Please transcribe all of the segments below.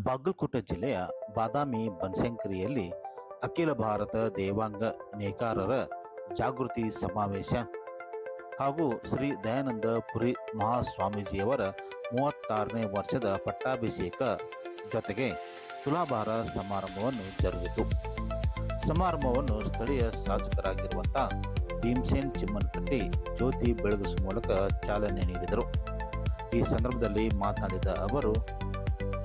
ಬಾಗಲಕೋಟೆ ಜಿಲ್ಲೆಯ ಬಾದಾಮಿ ಬನಶಂಕರಿಯಲ್ಲಿ ಅಖಿಲ ಭಾರತ ದೇವಾಂಗ ನೇಕಾರರ ಜಾಗೃತಿ ಸಮಾವೇಶ ಹಾಗೂ ಶ್ರೀ ದಯಾನಂದ ಪುರಿ ಮಹಾಸ್ವಾಮೀಜಿಯವರ 36ನೇ ವರ್ಷದ ಪಟ್ಟಾಭಿಷೇಕ ಜೊತೆಗೆ ತುಲಾಭಾರ ಸಮಾರಂಭವನ್ನು ಜರುಗಿತು. ಸಮಾರಂಭವನ್ನು ಸ್ಥಳೀಯ ಶಾಸಕರಾಗಿರುವಂಥ ಭೀಮಸೇನ್ ಚಿಮ್ಮನಕಟ್ಟಿ ಜ್ಯೋತಿ ಬೆಳಗಿಸುವ ಮೂಲಕ ಚಾಲನೆ ನೀಡಿದರು. ಈ ಸಂದರ್ಭದಲ್ಲಿ ಮಾತನಾಡಿದ ಅವರು,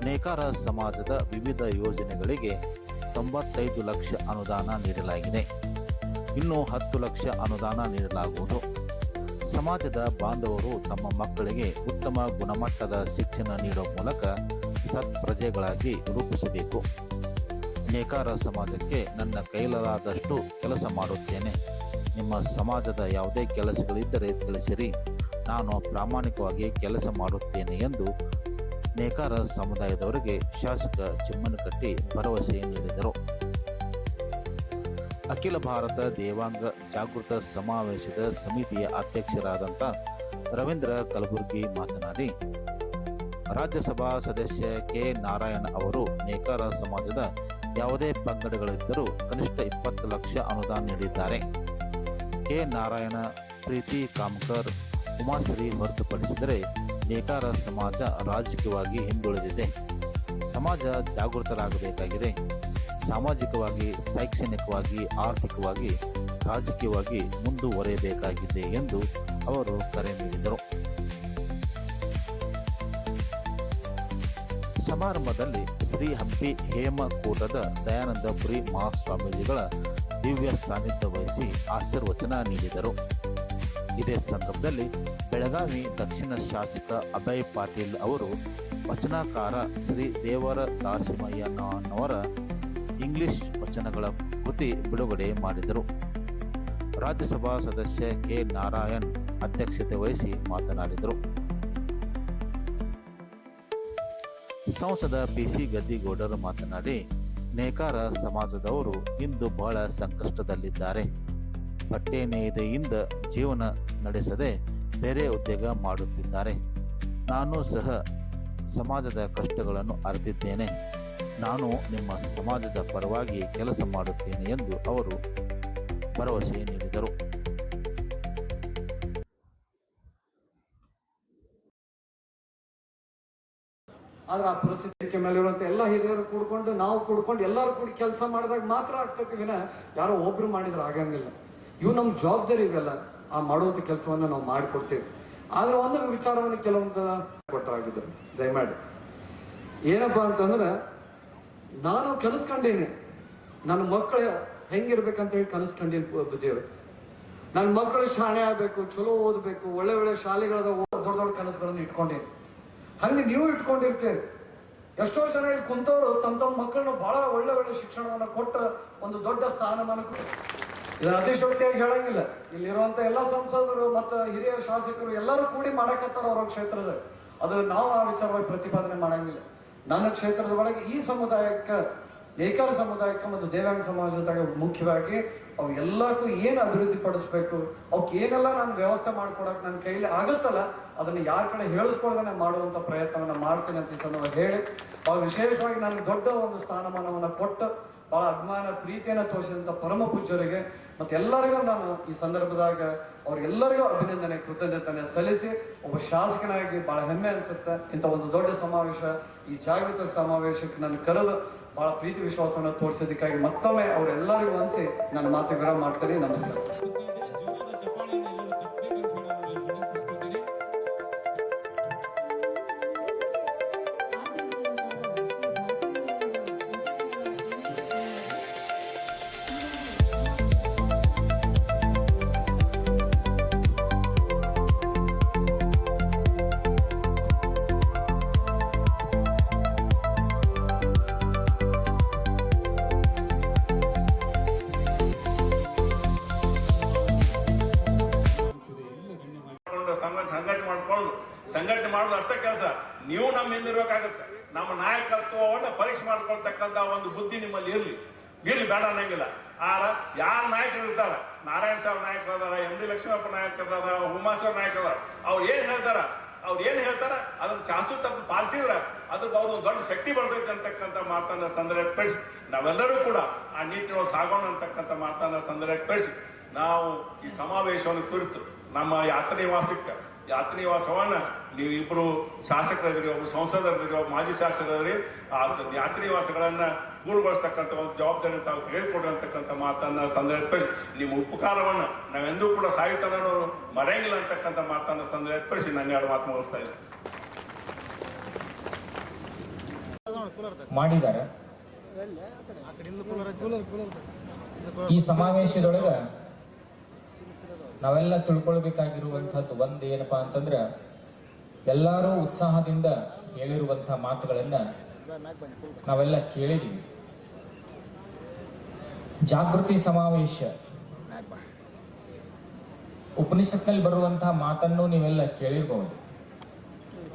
ನೇಕಾರ ಸಮಾಜದ ವಿವಿಧ ಯೋಜನೆಗಳಿಗೆ 95 ಲಕ್ಷ ಅನುದಾನ ನೀಡಲಾಗಿದೆ. ಇನ್ನೂ 10 ಲಕ್ಷ ಅನುದಾನ ನೀಡಲಾಗುವುದು. ಸಮಾಜದ ಬಾಂಧವರು ತಮ್ಮ ಮಕ್ಕಳಿಗೆ ಉತ್ತಮ ಗುಣಮಟ್ಟದ ಶಿಕ್ಷಣ ನೀಡುವ ಮೂಲಕ ಸತ್ಪ್ರಜೆಗಳಾಗಿ ರೂಪಿಸಬೇಕು. ನೇಕಾರ ಸಮಾಜಕ್ಕೆ ನನ್ನ ಕೈಲಾದಷ್ಟು ಕೆಲಸ ಮಾಡುತ್ತೇನೆ. ನಿಮ್ಮ ಸಮಾಜದ ಯಾವುದೇ ಕೆಲಸಗಳಿದ್ದರೆ ತಿಳಿಸಿರಿ, ನಾನು ಪ್ರಾಮಾಣಿಕವಾಗಿ ಕೆಲಸ ಮಾಡುತ್ತೇನೆ ಎಂದು ನೇಕಾರ ಸಮುದಾಯದವರಿಗೆ ಶಾಸಕ ಚಿಮ್ಮನಕಟ್ಟಿ ಭರವಸೆ ನೀಡಿದರು. ಅಖಿಲ ಭಾರತ ದೇವಾಂಗ ಜಾಗೃತ ಸಮಾವೇಶದ ಸಮಿತಿಯ ಅಧ್ಯಕ್ಷರಾದಂಥ ರವೀಂದ್ರ ಕಲಬುರ್ಗಿ ಮಾತನಾಡಿ, ರಾಜ್ಯಸಭಾ ಸದಸ್ಯ ಕೆ ನಾರಾಯಣ ಅವರು ನೇಕಾರ ಸಮಾಜದ ಯಾವುದೇ ಪಂಗಡಗಳಿದ್ದರೂ ಕನಿಷ್ಠ 20 ಲಕ್ಷ ಅನುದಾನ ನೀಡಿದ್ದಾರೆ. ಕೆ ನಾರಾಯಣ, ಪ್ರೀತಿ ಕಾಮ್ಕರ್, ಉಮಾಶ್ರೀ ಹೊರತುಪಡಿಸಿದರೆ ನೇಕಾರ ಸಮಾಜ ರಾಜಕೀಯವಾಗಿ ಹಿಂದುಳಿದಿದೆ. ಸಮಾಜ ಜಾಗೃತರಾಗಬೇಕಾಗಿದೆ. ಸಾಮಾಜಿಕವಾಗಿ, ಶೈಕ್ಷಣಿಕವಾಗಿ, ಆರ್ಥಿಕವಾಗಿ, ರಾಜಕೀಯವಾಗಿ ಮುಂದುವರಿಯಬೇಕಾಗಿದೆ ಎಂದು ಅವರು ಕರೆ ನೀಡಿದರು. ಸಮಾರಂಭದಲ್ಲಿ ಶ್ರೀ ಹಂಪಿ ಹೇಮಕೂಟದ ದಯಾನಂದಪುರಿ ಮಹಾಸ್ವಾಮೀಜಿಗಳ ದಿವ್ಯ ಸಾನ್ನಿಧ್ಯ ವಹಿಸಿ ಆಶೀರ್ವಚನ ನೀಡಿದರು. ಇದೇ ಸಂದರ್ಭದಲ್ಲಿ ಬೆಳಗಾವಿ ದಕ್ಷಿಣ ಶಾಸಕ ಅಭಯ್ ಪಾಟೀಲ್ ಅವರು ವಚನಕಾರ ಶ್ರೀ ದೇವರ ದಾಸಿಮಯ್ಯನವರ ಇಂಗ್ಲಿಷ್ ವಚನಗಳ ಕೃತಿ ಬಿಡುಗಡೆ ಮಾಡಿದರು. ರಾಜ್ಯಸಭಾ ಸದಸ್ಯ ಕೆ ನಾರಾಯಣ್ ಅಧ್ಯಕ್ಷತೆ ವಹಿಸಿ ಮಾತನಾಡಿದರು. ಸಂಸದ ಪಿಸಿ ಗದ್ದಿಗೌಡರು ಮಾತನಾಡಿ, ನೇಕಾರ ಸಮಾಜದವರು ಇಂದು ಬಹಳ ಸಂಕಷ್ಟದಲ್ಲಿದ್ದಾರೆ. ಬಟ್ಟೆ ನೇಯ್ದೆಯಿಂದ ಜೀವನ ನಡೆಸದೆ ಬೇರೆ ಉದ್ಯೋಗ ಮಾಡುತ್ತಿದ್ದಾರೆ. ನಾನು ಸಹ ಸಮಾಜದ ಕಷ್ಟಗಳನ್ನು ಅರಿತಿದ್ದೇನೆ. ನಾನು ನಿಮ್ಮ ಸಮಾಜದ ಪರವಾಗಿ ಕೆಲಸ ಮಾಡುತ್ತೇನೆ ಎಂದು ಅವರು ಭರವಸೆ ನೀಡಿದರು. ಆದ್ರೆ ಆ ಪರಿಸ್ಥಿತಿ ಮೇಲಿರುವಂತ ಎಲ್ಲ ಹಿರಿಯರು ಕೂಡ್ಕೊಂಡು ನಾವು ಕೂಡ್ಕೊಂಡು ಎಲ್ಲರೂ ಕೂಡಿ ಕೆಲಸ ಮಾಡಿದಾಗ ಮಾತ್ರ ಆಗ್ತೈತಿ ವಿನ ಯಾರೋ ಒಬ್ರು ಮಾಡಿದ್ರೆ ಆಗಂಗಿಲ್ಲ. ಇವು ನಮ್ಮ ಜವಾಬ್ದಾರಿ ಇವೆಲ್ಲ. ಆ ಮಾಡುವಂಥ ಕೆಲಸವನ್ನು ನಾವು ಮಾಡಿಕೊಡ್ತೇವೆ. ಆದ್ರೆ ಒಂದು ವಿಚಾರವನ್ನು ಕೆಲವೊಂದು ಕೊಟ್ಟಾಗಿದ್ದರು. ದಯಮಾಡಿ ಏನಪ್ಪಾ ಅಂತಂದ್ರೆ, ನಾನು ಕನಸ್ಕೊಂಡೀನಿ ನನ್ನ ಮಕ್ಕಳು ಹೆಂಗಿರ್ಬೇಕಂತ ಹೇಳಿ ಕನಸ್ಕೊಂಡೀನಿ. ಬುದ್ಧಿಯವರು ನನ್ನ ಮಕ್ಕಳು ಶಾಣೆ ಆಗ್ಬೇಕು, ಚಲೋ ಓದಬೇಕು, ಒಳ್ಳೆ ಒಳ್ಳೆ ಶಾಲೆಗಳದ ದೊಡ್ಡ ದೊಡ್ಡ ಕನಸುಗಳನ್ನು ಇಟ್ಕೊಂಡೀನಿ. ಹಂಗೆ ನೀವು ಇಟ್ಕೊಂಡಿರ್ತೇವೆ. ಎಷ್ಟೋ ಜನ ಇಲ್ಲಿ ಕುಂತವರು ತಮ್ಮ ಮಕ್ಕಳನ್ನ ಬಹಳ ಒಳ್ಳೆ ಒಳ್ಳೆ ಶಿಕ್ಷಣವನ್ನು ಕೊಟ್ಟು ಒಂದು ದೊಡ್ಡ ಸ್ಥಾನಮಾನಕ್ಕೆ, ಇದನ್ನ ಅತಿಶಕ್ತಿಯಾಗಿ ಹೇಳಂಗಿಲ್ಲ. ಇಲ್ಲಿರುವಂತ ಎಲ್ಲ ಸಂಸದರು ಮತ್ತು ಹಿರಿಯ ಶಾಸಕರು ಎಲ್ಲರೂ ಕೂಡಿ ಮಾಡಕತ್ತಾರ ಅವ್ರ ಕ್ಷೇತ್ರದ. ಅದು ನಾವು ಆ ವಿಚಾರವಾಗಿ ಪ್ರತಿಪಾದನೆ ಮಾಡಂಗಿಲ್ಲ. ನನ್ನ ಕ್ಷೇತ್ರದ ಒಳಗೆ ಈ ಸಮುದಾಯಕ್ಕೆ, ನೇಕಾರ ಸಮಾಜಕ್ಕೆ ಮತ್ತು ದೇವಾಂಗ ಸಮಾಜದಾಗ ಮುಖ್ಯವಾಗಿ ಅವು ಎಲ್ಲಕ್ಕೂ ಏನು ಅಭಿವೃದ್ಧಿ ಪಡಿಸ್ಬೇಕು, ಅವಕ್ಕೆ ಏನೆಲ್ಲ ನಾನು ವ್ಯವಸ್ಥೆ ಮಾಡ್ಕೊಡಕ್ಕೆ ನನ್ನ ಕೈಲಿ ಆಗುತ್ತಲ್ಲ ಅದನ್ನು ಯಾರ ಕಡೆ ಹೇಳಿಸ್ಕೊಳ್ದೇ ಮಾಡುವಂಥ ಪ್ರಯತ್ನವನ್ನು ಮಾಡ್ತೀನಿ ಅಂತ ಈ ಸಂದರ್ಭ ಹೇಳಿ, ಅವು ವಿಶೇಷವಾಗಿ ನನಗೆ ದೊಡ್ಡ ಒಂದು ಸ್ಥಾನಮಾನವನ್ನು ಕೊಟ್ಟು ಬಹಳ ಅಭಿಮಾನ ಪ್ರೀತಿಯನ್ನು ತೋರಿಸಿದಂಥ ಪರಮ ಪೂಜ್ಯರಿಗೆ ಮತ್ತು ಎಲ್ಲರಿಗೂ ನಾನು ಈ ಸಂದರ್ಭದಾಗ ಅವ್ರಿಗೆಲ್ಲರಿಗೂ ಅಭಿನಂದನೆ, ಕೃತಜ್ಞತೆ ಸಲ್ಲಿಸಿ, ಒಬ್ಬ ಶಾಸಕನಾಗಿ ಬಹಳ ಹೆಮ್ಮೆ ಅನ್ಸುತ್ತೆ. ಇಂಥ ಒಂದು ದೊಡ್ಡ ಸಮಾವೇಶ, ಈ ಜಾಗೃತ ಸಮಾವೇಶಕ್ಕೆ ನಾನು ಕರೆದು ಬಹಳ ಪ್ರೀತಿ ವಿಶ್ವಾಸವನ್ನು ತೋರಿಸೋದಕ್ಕಾಗಿ ಮತ್ತೊಮ್ಮೆ ಅವರೆಲ್ಲರಿಗೂ ಅನಿಸಿ ನನ್ನ ಮಾತು ವಿರಾಮ ಮಾಡ್ತೀನಿ. ನಮಸ್ಕಾರ. ಸಂಘಟನೆ ಮಾಡೋದು ಅಷ್ಟೇ ಕೆಲಸ. ನೀವು ನಮ್ಮ ಹಿಂದಿರ್ಬೇಕಾಗುತ್ತೆ. ನಮ್ಮ ನಾಯಕತ್ವವನ್ನು ಪರೀಕ್ಷೆ ಮಾಡ್ಕೊಳ್ತಕ್ಕಂಥ ಒಂದು ಬುದ್ಧಿ ನಿಮ್ಮಲ್ಲಿ ಇರಲಿ ಬೇಡ ಅನ್ನಂಗಿಲ್ಲ. ಯಾರು ನಾಯಕರು ಇರ್ತಾರ, ನಾರಾಯಣ ಸಾಹೇಬ್ ನಾಯಕರು ಅದಾರ, ಎಂ ಡಿ ಲಕ್ಷ್ಮೀಪ್ಪ ನಾಯಕರು ಅದಾರ, ಉಮಾಶ್ವರ ನಾಯಕರು ಅದಾರ, ಅವ್ರು ಏನು ಹೇಳ್ತಾರ ಅದನ್ನ ಚಾನ್ಸು ತಪ್ಪು ಪಾಲಿಸಿದ್ರ ಅದಕ್ಕೆ ಅವ್ರು ಒಂದು ದೊಡ್ಡ ಶಕ್ತಿ ಬರ್ತೈತೆ ಅಂತಕ್ಕಂಥ ಮಾತನ್ನ ಸಂದರ್ಭಪಡಿಸಿ ನಾವೆಲ್ಲರೂ ಕೂಡ ಆ ನಿಟ್ಟಿನೊಳಗೆ ಸಾಗೋಣ ಅಂತಕ್ಕಂಥ ಮಾತನ್ನ ಸಂದರ್ಭಪಡಿಸಿ ನಾವು ಈ ಸಮಾವೇಶವನ್ನು ಕುರಿತು ನಮ್ಮ ಯಾತ್ರಾ ನಿವಾಸವನ್ನ ನೀವು ಇಬ್ಬರು ಶಾಸಕರಿದ್ರಿ, ಒಬ್ಬರು ಸಂಸದರಿದ್ರಿ, ಒಬ್ಬ ಮಾಜಿ ಶಾಸಕರಿದ್ರಿ, ಆ ಯಾತ್ರಾ ನಿವಾಸಗಳನ್ನ ಪೂರ್ಣಗೊಳಿಸ್ತಕ್ಕಂಥ ಒಂದು ಜವಾಬ್ದಾರಿ ತಾವು ತೆಗೆದುಕೊಡ್ರಿ ಅಂತಕ್ಕಂಥ ಮಾತನ್ನ ಸಂದರ್ಭಪಡಿಸಿ ನಿಮ್ಮ ಉಪಕಾರವನ್ನು ನಾವೆಂದೂ ಕೂಡ ಸಾಯುತ್ತನೂ ಮರೆಯಂಗಿಲ್ಲ ಅಂತಕ್ಕಂಥ ಮಾತನ್ನ ಸಂದರ್ಭಪಡಿಸಿ ನನ್ನ ಎರಡು ಮಾತು ಮುಗಿಸ್ತಾ ಇದ್ದೀನಿ. ಮಾಡಿದ್ದಾರೆ. ಈ ಸಮಾವೇಶದೊಳಗ ನಾವೆಲ್ಲ ತಿಳ್ಕೊಳ್ಬೇಕಾಗಿರುವಂಥದ್ದು ಒಂದು ಏನಪ್ಪಾ ಅಂತಂದ್ರೆ, ಎಲ್ಲರೂ ಉತ್ಸಾಹದಿಂದ ಹೇಳಿರುವಂಥ ಮಾತುಗಳನ್ನ ನಾವೆಲ್ಲ ಕೇಳಿದೀವಿ. ಜಾಗೃತಿ ಸಮಾವೇಶ ಉಪನಿಷತ್ನಲ್ಲಿ ಬರುವಂತಹ ಮಾತನ್ನು ನೀವೆಲ್ಲ ಕೇಳಿರಬಹುದು.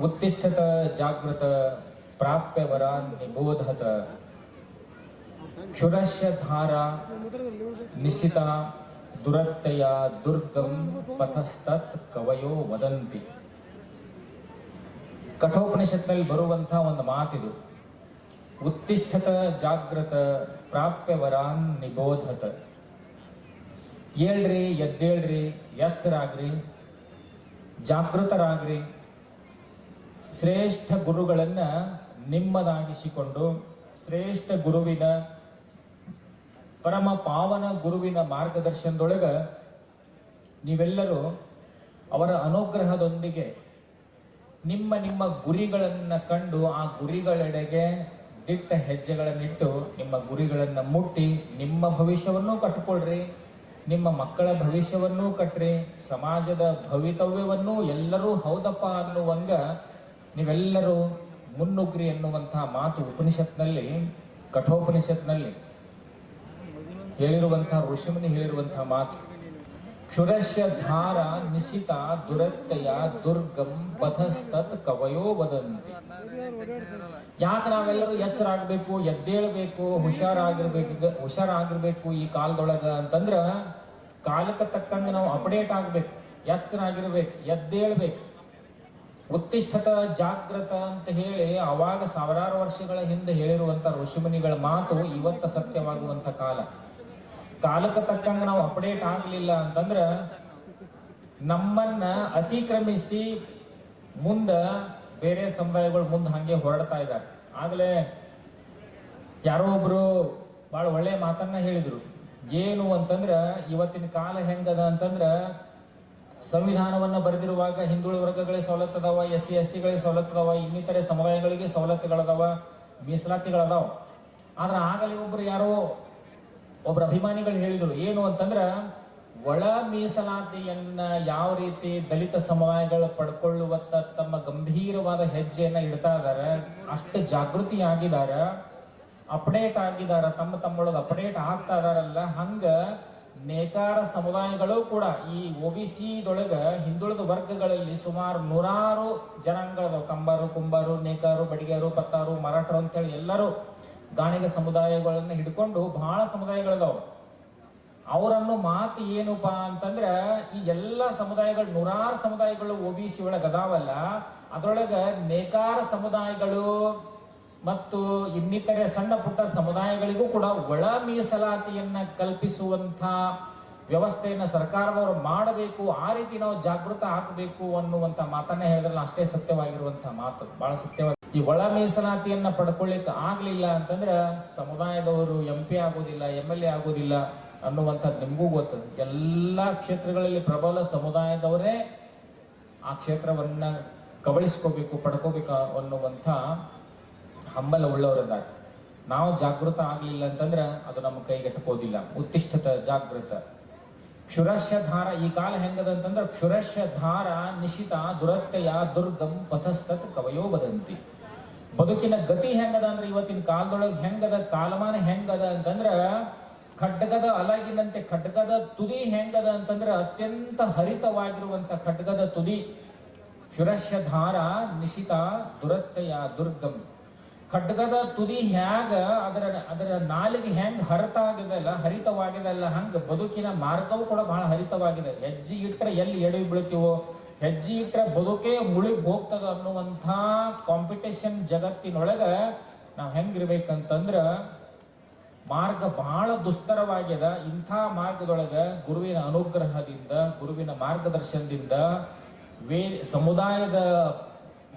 ಉತ್ತಿಷ್ಠತ ಜಾಗೃತ ಪ್ರಾಪ್ಯ ವರಾನ್ ನಿಬೋಧತ ಕ್ಷುರಶ್ಯ ಧಾರ ನಿಶಿತ ದುರತ್ತೆಯ ದುರ್ಗಂ ಪಥಸ್ತತ್ ಕವಯೋ ವದಂತಿ. ಕಠೋಪನಿಷತ್ನಲ್ಲಿ ಬರುವಂತಹ ಒಂದು ಮಾತಿದು. ಉತ್ತಿಷ್ಠತ ಜಾಗೃತ ಪ್ರಾಪ್ಯ ವರಾನ್ ನಿಬೋಧತ. ಏಳ್ರಿ, ಎದ್ದೇಳ್ರಿ, ಎಚ್ಚರಾಗ್ರಿ, ಜಾಗೃತರಾಗ್ರಿ, ಶ್ರೇಷ್ಠ ಗುರುಗಳನ್ನ ನಿಮ್ಮದಾಗಿಸಿಕೊಂಡು ಶ್ರೇಷ್ಠ ಗುರುವಿನ ಪರಮ ಪಾವನ ಗುರುವಿನ ಮಾರ್ಗದರ್ಶನದೊಳಗ ನೀವೆಲ್ಲರೂ ಅವರ ಅನುಗ್ರಹದೊಂದಿಗೆ ನಿಮ್ಮ ನಿಮ್ಮ ಗುರಿಗಳನ್ನ ಕಂಡು ಆ ಗುರಿಗಳೆಡೆಗೆ ದಿಟ್ಟ ಹೆಜ್ಜೆಗಳನ್ನಿಟ್ಟು ನಿಮ್ಮ ಗುರಿಗಳನ್ನು ಮುಟ್ಟಿ ನಿಮ್ಮ ಭವಿಷ್ಯವನ್ನೂ ಕಟ್ಟಿಕೊಳ್ಳ್ರಿ, ನಿಮ್ಮ ಮಕ್ಕಳ ಭವಿಷ್ಯವನ್ನೂ ಕಟ್ಟ್ರಿ, ಸಮಾಜದ ಭವಿತವ್ಯವನ್ನೂ ಎಲ್ಲರೂ ಹೌದಪ್ಪ ಅನ್ನುವಂಗ ನೀವೆಲ್ಲರೂ ಮುನ್ನುಗ್ರಿ ಎನ್ನುವಂತಹ ಮಾತು ಉಪನಿಷತ್ನಲ್ಲಿ, ಕಠೋಪನಿಷತ್ನಲ್ಲಿ ಹೇಳಿರುವಂತಹ ಋಷಿಮುನಿ ಹೇಳಿರುವಂತಹ ಮಾತು. ಕ್ಷುರಶ್ಯ ಧಾರ ನಿಶಿತ ದುರತ್ತೆಯ ದುರ್ಗಂ ಪಥಸ್ತತ್ ಕವಯೋ ವದಂತಿ. ಯಾಕೆ ನಾವೆಲ್ಲರೂ ಎಚ್ಚರಾಗಬೇಕು, ಎದ್ದೇಳಬೇಕು, ಹುಷಾರಾಗಿರ್ಬೇಕು ಈ ಕಾಲದೊಳಗ ಅಂತಂದ್ರ, ಕಾಲಕ್ಕೆ ತಕ್ಕಂಗೆ ನಾವು ಅಪ್ಡೇಟ್ ಆಗ್ಬೇಕು, ಎಚ್ಚರಾಗಿರ್ಬೇಕು, ಎದ್ದೇಳ್ಬೇಕು. ಉತ್ತಿಷ್ಠತ ಜಾಗೃತ ಅಂತ ಹೇಳಿ ಅವಾಗ ಸಾವಿರಾರು ವರ್ಷಗಳ ಹಿಂದೆ ಹೇಳಿರುವಂತ ಋಷಿಮುನಿಗಳ ಮಾತು ಇವತ್ತ ಸತ್ಯವಾಗುವಂತ ಕಾಲ. ಕಾಲಕ್ಕೆ ತಕ್ಕಂಗೆ ನಾವು ಅಪ್ಡೇಟ್ ಆಗಲಿಲ್ಲ ಅಂತಂದ್ರೆ ನಮ್ಮನ್ನ ಅತಿಕ್ರಮಿಸಿ ಮುಂದ ಬೇರೆ ಸಮುದಾಯಗಳು ಮುಂದೆ ಹಂಗೆ ಹೊರಡ್ತಾ ಇದ್ದಾರೆ. ಆಗಲೇ ಯಾರೋ ಒಬ್ರು ಬಹಳ ಒಳ್ಳೆ ಮಾತನ್ನ ಹೇಳಿದ್ರು. ಏನು ಅಂತಂದ್ರ, ಇವತ್ತಿನ ಕಾಲ ಹೆಂಗದ ಅಂತಂದ್ರ, ಸಂವಿಧಾನವನ್ನ ಬರೆದಿರುವಾಗ ಹಿಂದುಳಿದ ವರ್ಗಗಳಿಗೆ ಸವಲತ್ತದಾವ, SC ST ಗಳಿಗೆ ಸವಲತ್ತದಾವ, ಇನ್ನಿತರೆ ಸಮುದಾಯಗಳಿಗೆ ಸವಲತ್ತುಗಳದಾವ, ಮೀಸಲಾತಿಗಳದಾವ. ಆದ್ರೆ ಆಗಲೇ ಒಬ್ರು ಅಭಿಮಾನಿಗಳು ಹೇಳಿದ್ರು ಏನು ಅಂತಂದ್ರ, ಒಳ ಮೀಸಲಾತಿಯನ್ನ ಯಾವ ರೀತಿ ದಲಿತ ಸಮುದಾಯಗಳು ಪಡ್ಕೊಳ್ಳುವತ್ತ ತಮ್ಮ ಗಂಭೀರವಾದ ಹೆಜ್ಜೆಯನ್ನ ಇಡ್ತಾ ಇದಾರೆ, ಅಷ್ಟು ಜಾಗೃತಿ ಆಗಿದಾರ, ಅಪ್ಡೇಟ್ ಆಗಿದಾರ, ತಮ್ಮೊಳಗೆ ಅಪ್ಡೇಟ್ ಆಗ್ತಾ ಇದಾರಲ್ಲ, ಹಂಗ ನೇಕಾರ ಸಮುದಾಯಗಳು ಕೂಡ ಈ OBCದೊಳಗ ಹಿಂದುಳಿದ ವರ್ಗಗಳಲ್ಲಿ ಸುಮಾರು 100 ಜನಾಂಗಗಳದಾವ. ಕಂಬಾರು, ಕುಂಬಾರು, ನೇಕಾರು, ಬಡಿಗರು, ಪತ್ತಾರು, ಮರಾಠರು ಅಂತೇಳಿ ಎಲ್ಲರೂ ಗಾಣಿಗ ಸಮುದಾಯಗಳನ್ನ ಹಿಡ್ಕೊಂಡು ಬಹಳ ಸಮುದಾಯಗಳದಾವ. ಅವರನ್ನು ಮಾತು ಏನಪ್ಪಾ ಅಂತಂದ್ರ, ಈ ಎಲ್ಲ ಸಮುದಾಯಗಳು 100 ಸಮುದಾಯಗಳು OBC ಒಳಗ ಅದಾವಲ್ಲ, ಅದರೊಳಗ ನೇಕಾರ ಸಮುದಾಯಗಳು ಮತ್ತು ಇನ್ನಿತರೆ ಸಣ್ಣ ಪುಟ್ಟ ಸಮುದಾಯಗಳಿಗೂ ಕೂಡ ಒಳ ಮೀಸಲಾತಿಯನ್ನ ಕಲ್ಪಿಸುವಂತ ವ್ಯವಸ್ಥೆಯನ್ನ ಸರ್ಕಾರದವರು ಮಾಡಬೇಕು. ಆ ರೀತಿ ನಾವು ಜಾಗೃತ ಆಗಬೇಕು ಅನ್ನುವಂತ ಮಾತನ್ನ ಹೇಳಿದ್ರಲ್ಲ, ಅಷ್ಟೇ ಸತ್ಯವಾಗಿರುವಂತ ಮಾತು, ಬಹಳ ಸತ್ಯವಾಗಿ. ಈ ಒಳ ಮೀಸಲಾತಿಯನ್ನ ಪಡ್ಕೊಳ್ಳಿಕ್ಕೆ ಆಗ್ಲಿಲ್ಲ ಅಂತಂದ್ರೆ ಸಮುದಾಯದವರು MP ಆಗೋದಿಲ್ಲ, MLA ಆಗೋದಿಲ್ಲ ಅನ್ನುವಂಥದ್ದು ನಿಮಗೂ ಗೊತ್ತದ. ಎಲ್ಲಾ ಕ್ಷೇತ್ರಗಳಲ್ಲಿ ಪ್ರಬಲ ಸಮುದಾಯದವರೇ ಆ ಕ್ಷೇತ್ರವನ್ನ ಕಬಳಿಸ್ಕೋಬೇಕು, ಪಡ್ಕೋಬೇಕು ಅನ್ನುವಂಥ ಹಂಬಲ ಉಳ್ಳವರಿದ್ದಾರೆ. ನಾವು ಜಾಗೃತ ಆಗ್ಲಿಲ್ಲ ಅಂತಂದ್ರೆ ಅದು ನಮ್ಮ ಕೈಗೆಟಕೋದಿಲ್ಲ. ಉತ್ತಿಷ್ಠತ ಜಾಗೃತ ಕ್ಷುರಶ್ಯ ಧಾರ. ಈ ಕಾಲ ಹೆಂಗದ ಅಂತಂದ್ರೆ, ಕ್ಷುರಶ್ಯ ಧಾರ ನಿಶಿತ ದುರತ್ತೆಯ ದುರ್ಗಂ ಪಥಸ್ತತ್ ಕವಯೋ ವದಂತಿ. ಬದುಕಿನ ಗತಿ ಹೆಂಗದ ಅಂದ್ರೆ, ಇವತ್ತಿನ ಕಾಲದೊಳಗೆ ಹೆಂಗದ, ಕಾಲಮಾನ ಹೆಂಗದ ಅಂತಂದ್ರ, ಖಡ್ಗದ ಅಲಗಿನಂತೆ ಖಡ್ಗದ ತುದಿ ಹೆಂಗದ ಅಂತಂದ್ರೆ, ಅತ್ಯಂತ ಹರಿತವಾಗಿರುವಂತ ಖಡ್ಗದ ತುದಿ. ಕ್ಷುರಶ್ಯ ಧಾರ ನಿಶಿತ ದುರತ್ತೆಯ ದುರ್ಗಂ. ಖಡ್ಗದ ತುದಿ ಹ್ಯಾಗ ಅದರ ನಾಲಿಗೆ ಹೆಂಗ್ ಹರಿತವಾಗಿದೆಲ್ಲ ಹಂಗ ಬದುಕಿನ ಮಾರ್ಗವು ಕೂಡ ಬಹಳ ಹರಿತವಾಗಿದೆ. ಹೆಜ್ಜೆ ಇಟ್ಟರೆ ಎಲ್ಲಿ ಎಡವಿ ಬೀಳ್ತೀವೋ, ಹೆಜ್ಜೆ ಇಟ್ಟರೆ ಬದುಕೇ ಮುಳುಗಿ ಹೋಗ್ತದ ಅನ್ನುವಂಥ ಕಾಂಪಿಟೇಷನ್ ಜಗತ್ತಿನೊಳಗ ನಾವು ಹೆಂಗಿರ್ಬೇಕಂತಂದ್ರ ಮಾರ್ಗ ಬಹಳ ದುಸ್ತರವಾಗ್ಯದ. ಇಂಥ ಮಾರ್ಗದೊಳಗೆ ಗುರುವಿನ ಅನುಗ್ರಹದಿಂದ, ಗುರುವಿನ ಮಾರ್ಗದರ್ಶನದಿಂದ, ಸಮುದಾಯದ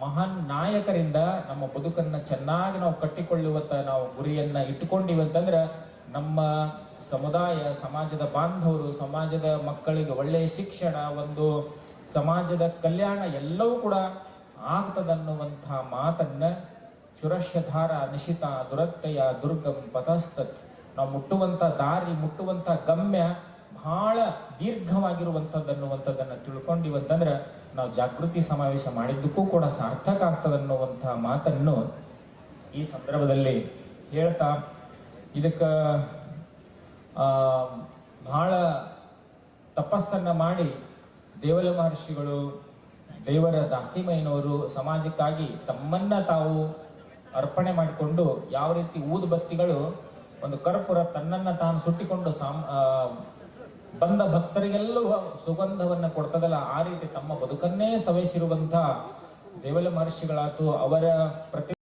ಮಹಾನ್ ನಾಯಕರಿಂದ ನಮ್ಮ ಬದುಕನ್ನು ಚೆನ್ನಾಗಿ ನಾವು ಕಟ್ಟಿಕೊಳ್ಳುವಂಥ ನಾವು ಗುರಿಯನ್ನ ಇಟ್ಟುಕೊಂಡಿವಂತಂದ್ರೆ ನಮ್ಮ ಸಮುದಾಯ, ಸಮಾಜದ ಬಾಂಧವರು, ಸಮಾಜದ ಮಕ್ಕಳಿಗೆ ಒಳ್ಳೆಯ ಶಿಕ್ಷಣ, ಒಂದು ಸಮಾಜದ ಕಲ್ಯಾಣ ಎಲ್ಲವೂ ಕೂಡ ಆಗ್ತದನ್ನುವಂಥ ಮಾತನ್ನ ಚುರಶ್ಯಧಾರ ನಿಶಿತ ದುರತ್ತೆಯ ದುರ್ಗಂ ಪಥಸ್ತತ್, ನಾವು ಮುಟ್ಟುವಂಥ ದಾರಿ, ಮುಟ್ಟುವಂಥ ಗಮ್ಯ ಬಹಳ ದೀರ್ಘವಾಗಿರುವಂಥದ್ದನ್ನುವಂಥದ್ದನ್ನು ತಿಳ್ಕೊಂಡಿವಂತಂದ್ರೆ ನಾವು ಜಾಗೃತಿ ಸಮಾವೇಶ ಮಾಡಿದ್ದಕ್ಕೂ ಕೂಡ ಸಾರ್ಥಕ ಆಗ್ತದನ್ನುವಂಥ ಮಾತನ್ನು ಈ ಸಂದರ್ಭದಲ್ಲಿ ಹೇಳ್ತಾ, ಇದಕ್ಕೆ ಬಹಳ ತಪಸ್ಸನ್ನು ಮಾಡಿ ದೇವಲ ಮಹರ್ಷಿಗಳು, ದೇವರ ದಾಸಿಮಯ್ಯನವರು ಸಮಾಜಕ್ಕಾಗಿ ತಮ್ಮನ್ನ ತಾವು ಅರ್ಪಣೆ ಮಾಡಿಕೊಂಡು, ಯಾವ ರೀತಿ ಊದುಬತ್ತಿಗಳು ಒಂದು ಕರ್ಪೂರ ತನ್ನನ್ನು ತಾನು ಸುಟ್ಟಿಕೊಂಡು ಬಂದ ಭಕ್ತರಿಗೆಲ್ಲೂ ಸುಗಂಧವನ್ನು ಕೊಡ್ತದಲ್ಲ, ಆ ರೀತಿ ತಮ್ಮ ಬದುಕನ್ನೇ ಸವೆಸಿರುವಂಥ ದೇವಲ ಮಹರ್ಷಿಗಳಾತು ಅವರ ಪ್ರತಿ